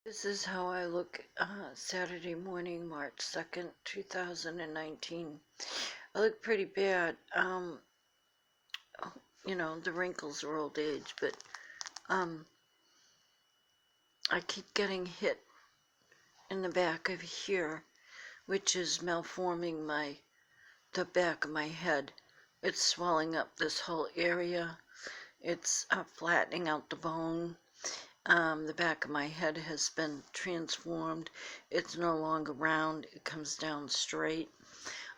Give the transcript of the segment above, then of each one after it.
This is how I look Saturday morning, March 2nd, 2019. I look pretty bad. The wrinkles are old age, but I keep getting hit in the back of here, which is malforming the back of my head. It's swelling up this whole area. It's flattening out the bone. The back of my head has been transformed. It's no longer round. It comes down straight.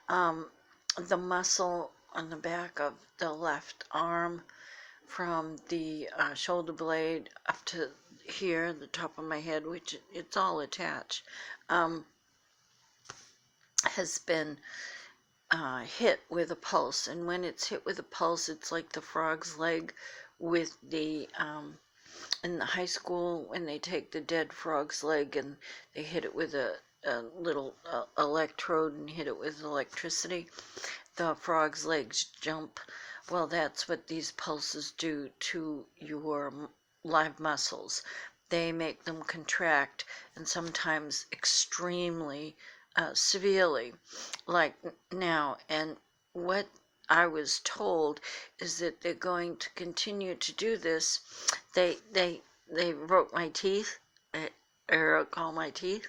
The muscle on the back of the left arm from the shoulder blade up to here, the top of my head, which it's all attached, has been hit with a pulse. And when it's hit with a pulse, it's like the frog's leg with the in the high school when they take the dead frog's leg and they hit it with a little electrode and hit it with electricity. The frog's legs jump. Well, that's what these pulses do to your live muscles. They make them contract, and sometimes extremely severely, like now. And what I was told is that they're going to continue to do this. They broke my teeth. I broke all my teeth.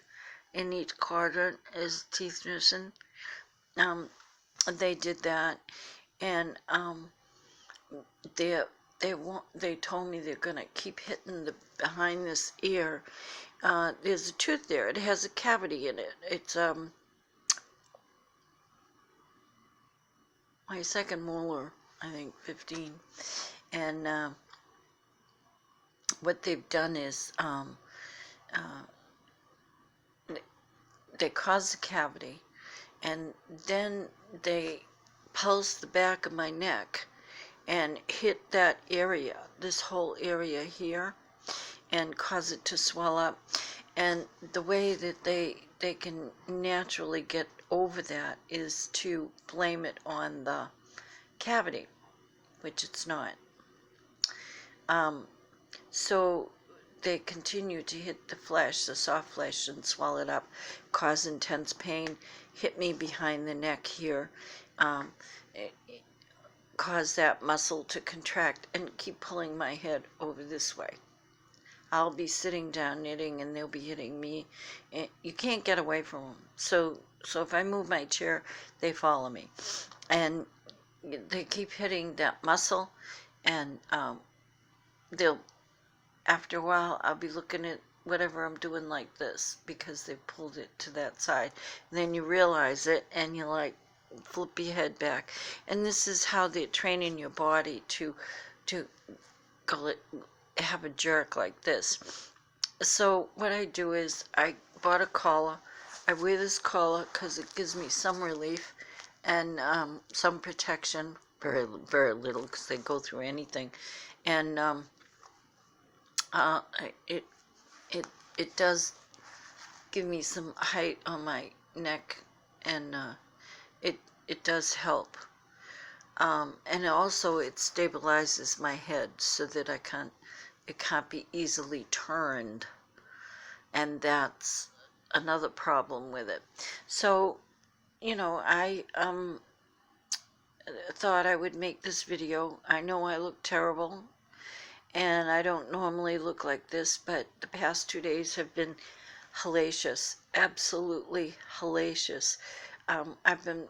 In each quadrant is teeth missing. They did that, and they told me they're gonna keep hitting the behind this ear. There's a tooth there. It has a cavity in it. It's my second molar, I think 15, and what they've done is they caused a cavity, and then they pulsed the back of my neck and hit that area, this whole area here, and cause it to swell up. And the way that they can naturally get over that is to blame it on the cavity, which it's not. So they continue to hit the flesh, the soft flesh, and swell it up, cause intense pain, hit me behind the neck here, cause that muscle to contract and keep pulling my head over this way. I'll be sitting down knitting and they'll be hitting me. You can't get away from them. So if I move my chair, they follow me. And they keep hitting that muscle, and after a while, I'll be looking at whatever I'm doing like this because they've pulled it to that side. And then you realize it and you like flip your head back. And this is how they're training your body to have a jerk like this. So what I do is I bought a collar. I wear this collar because it gives me some relief and some protection. Very, very little, because they go through anything. And it does give me some height on my neck, and it does help. And also it stabilizes my head so that it can't be easily turned, and that's another problem with it. So I thought I would make this video. I know I look terrible, and I don't normally look like this, but the past 2 days have been hellacious, absolutely hellacious. I've been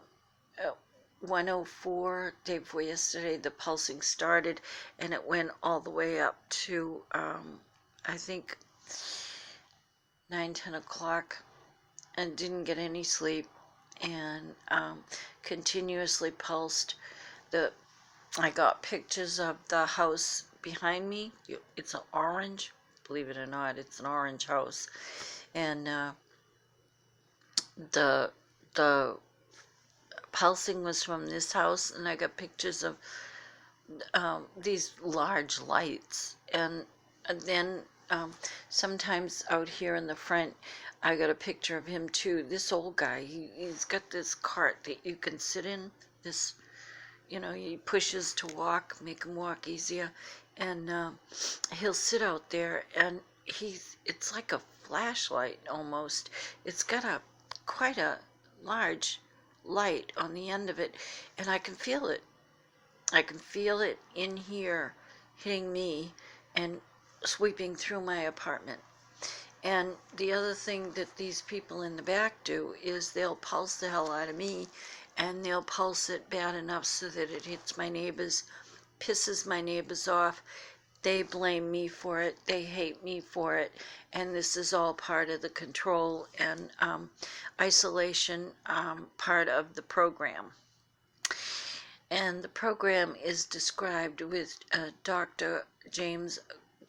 104, day before yesterday, the pulsing started, and it went all the way up to, I think, 9, 10 o'clock, and didn't get any sleep, and continuously pulsed. I got pictures of the house behind me. It's an orange, believe it or not, it's an orange house, and the pulsing was from this house, and I got pictures of these large lights, and then sometimes out here in the front I got a picture of him too. This old guy, he's got this cart that you can sit in, this, he pushes to walk, make him walk easier, and he'll sit out there, and it's like a flashlight almost. It's got quite a large light on the end of it, and I can feel it. I can feel it in here hitting me and sweeping through my apartment. And the other thing that these people in the back do is they'll pulse the hell out of me, and they'll pulse it bad enough so that it hits my neighbors, pisses my neighbors off. They blame me for it. They hate me for it. And this is all part of the control and isolation part of the program. And the program is described with Dr. James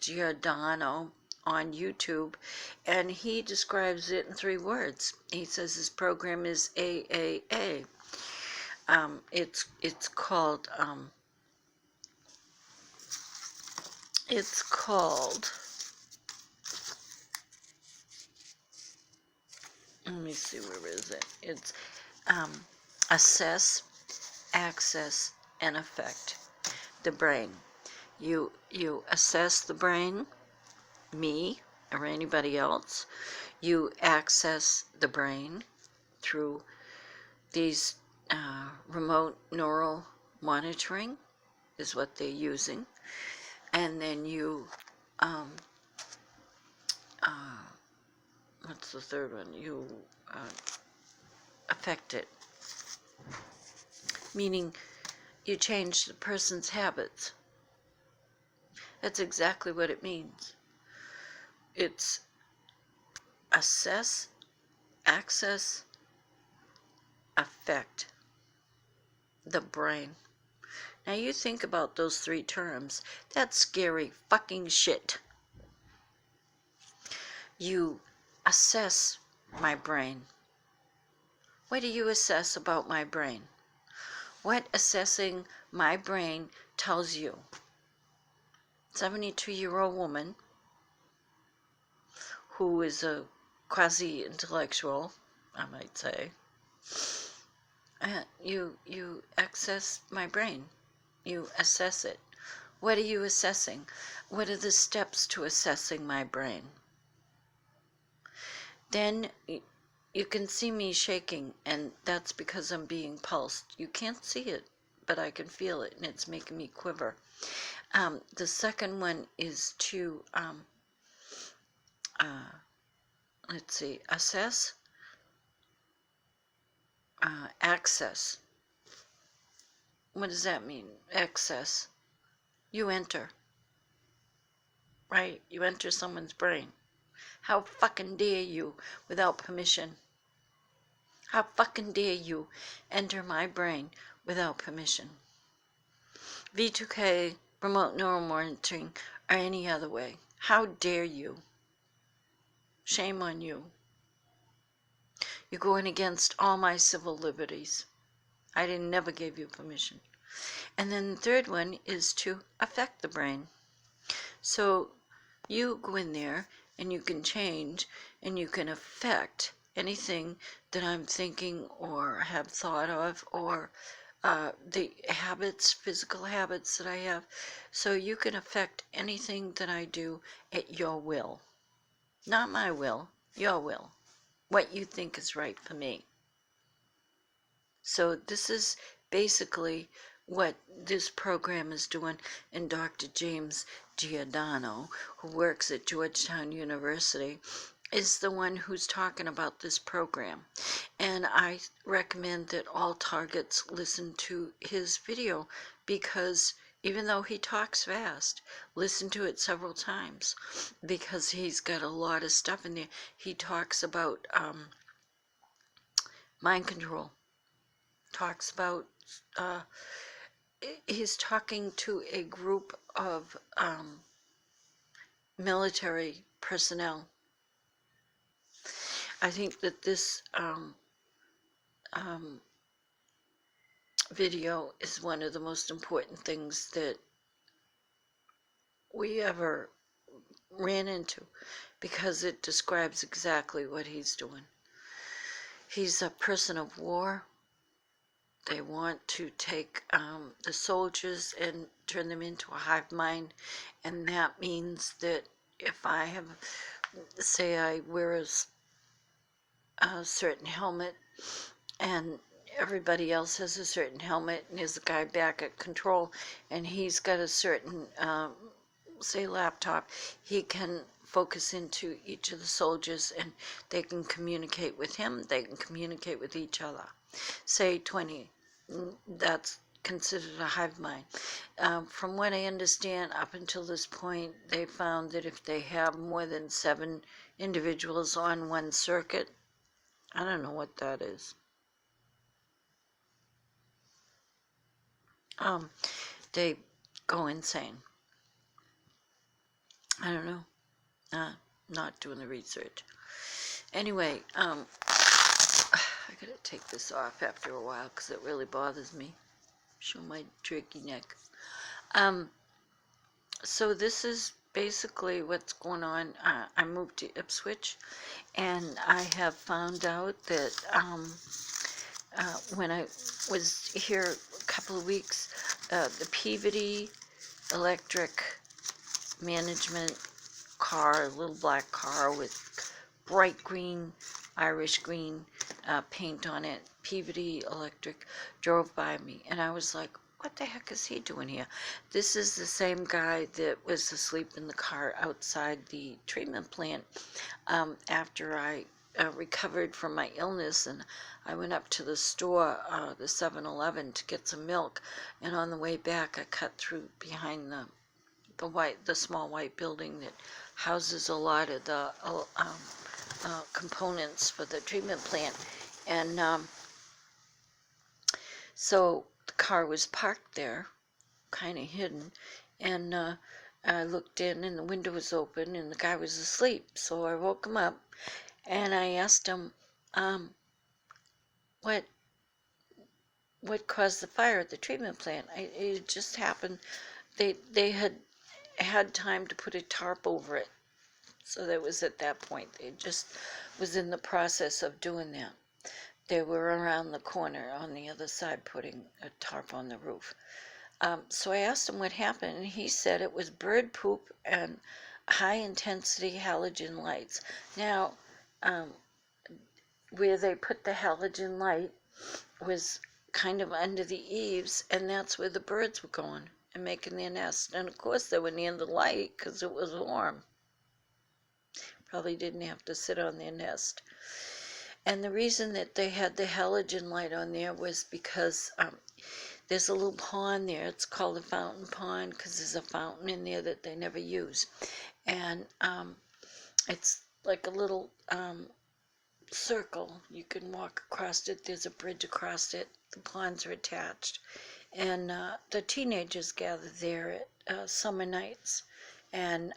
Giordano on YouTube, and he describes it in 3 words. He says his program is AAA. It's called let me see, where is it? It's assess, access, and affect the brain. You assess the brain, me or anybody else. You access the brain through these remote neural monitoring is what they're using, and then you what's the third one? You affect it, meaning you change the person's habits. That's exactly what it means. It's assess, access, affect the brain. Now you think about those 3 terms. That's scary fucking shit. You assess my brain. What do you assess about my brain? What assessing my brain tells you? 72-year-old woman who is a quasi-intellectual, I might say. You access my brain. You assess it. What are you assessing? What are the steps to assessing my brain? Then you can see me shaking, and that's because I'm being pulsed. You can't see it, but I can feel it, and it's making me quiver. The second one is to, let's see, assess, access. What does that mean? Access. You enter, right? You enter someone's brain. How fucking dare you without permission? How fucking dare you enter my brain without permission? V2K, remote neural monitoring, or any other way. How dare you? Shame on you. You're going against all my civil liberties. I never gave you permission. And then the third one is to affect the brain. So you go in there and you can change and you can affect anything that I'm thinking or have thought of, or the habits, physical habits that I have. So you can affect anything that I do at your will. Not my will, your will. What you think is right for me. So this is basically what this program is doing, and Dr. James Giordano, who works at Georgetown University, is the one who's talking about this program. And I recommend that all targets listen to his video, because even though he talks fast, listen to it several times, because he's got a lot of stuff in there. He talks about mind control, talks about he's talking to a group of military personnel. I think that this video is one of the most important things that we ever ran into, because it describes exactly what he's doing. He's a person of war. They want to take the soldiers and turn them into a hive mind, and that means that if I have, say I wear a certain helmet and everybody else has a certain helmet, and there's a guy back at control and he's got a certain say laptop, he can focus into each of the soldiers and they can communicate with him, they can communicate with each other. Say 20, that's considered a hive mind. From what I understand, up until this point, they found that if they have more than 7 individuals on one circuit, I don't know what that is. They go insane. I don't know. Not doing the research. Anyway, I gotta take this off after a while because it really bothers me. Show my jerky neck. So this is basically what's going on. I moved to Ipswich, and I have found out that when I was here a couple of weeks, the Peabody Electric Management car, a little black car with bright green, Irish green paint on it, Peabody Electric, drove by me, and I was like, what the heck is he doing here? This is the same guy that was asleep in the car outside the treatment plant after I recovered from my illness, and I went up to the store, the 7-Eleven, to get some milk, and on the way back I cut through behind the small white building that houses a lot of the components for the treatment plant, and so the car was parked there, kind of hidden, and I looked in and the window was open and the guy was asleep, so I woke him up and I asked him, what caused the fire at the treatment plant? It just happened. They had time to put a tarp over it, so that was at that point. They just was in the process of doing that. They were around the corner on the other side putting a tarp on the roof. So I asked him what happened, and he said it was bird poop and high intensity halogen lights. Now, where they put the halogen light was kind of under the eaves, and that's where the birds were going and making their nest. And of course, they were near the light because it was warm. Probably didn't have to sit on their nest. And the reason that they had the halogen light on there was because there's a little pond there. It's called a fountain pond because there's a fountain in there that they never use. And it's like a little circle. You can walk across it. There's a bridge across it. The ponds are attached. And the teenagers gather there at summer nights. And